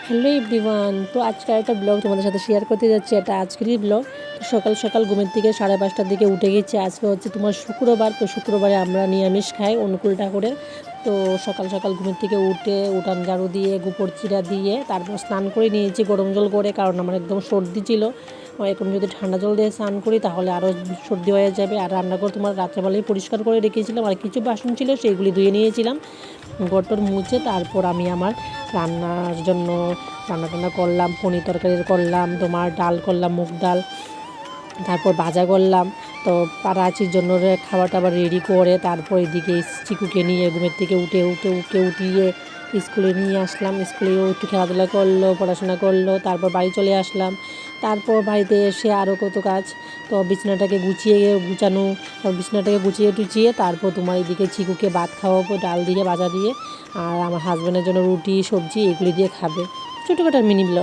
Hello everyone, তো আজকে একটা ব্লগ তোমাদের সাথে শেয়ার করতে যাচ্ছি। এটা আজকেরই ব্লগ। তো সকাল সকাল ঘুমের থেকে 5:30টার দিকে উঠে গেছি। আজকে হচ্ছে তোমার শুক্রবার, তো শুক্রবারে আমরা নিরামিষ খাই অনুকূল ঠাকুরের। তো সকাল সকাল ঘুমের থেকে উঠে উঠান ঝাড়ু দিয়ে গোবর চিরা দিয়ে তারপর স্নান করে নিয়েছি গরম জল করে, কারণ আমার একদম সর্দি ছিল। এখন যদি ঠান্ডা জল দিয়ে স্নান করি তাহলে আরও সর্দি হয়ে যাবে। আর রান্নাঘর তোমার রাত্রেবেলায় পরিষ্কার করে রেখেছিলাম, আর কিছু বাসন ছিল সেইগুলি ধুয়ে নিয়েছিলাম গটর মুছে। তারপর আমি আমার রান্নার জন্য রান্না করলাম, পনির তরকারি করলাম, তোমার ডাল করলাম, মুগ ডাল, তারপর ভাজা করলাম। তো পাড়াচির জন্য খাবার টাবার রেডি করে তারপর এদিকে চিকুকে নিয়ে ঘুমের থেকে উঠিয়ে স্কুলে নিয়ে আসলাম। স্কুলেও একটু খেলাধুলা করলো, পড়াশোনা করলো, তারপর বাড়ি চলে আসলাম। তারপর বাড়িতে এসে আরও কত কাজ, তো বিছানাটাকে বিছানাটাকে গুছিয়ে টুচিয়ে তারপর তোমার এদিকে চিকুকে ভাত খাওয়াবো ডাল দিয়ে ভাজা দিয়ে, আর আমার হাজব্যান্ডের জন্য রুটি সবজি এগুলি দিয়ে খাবে। ছোটোখাটো মিনি ব্লগ।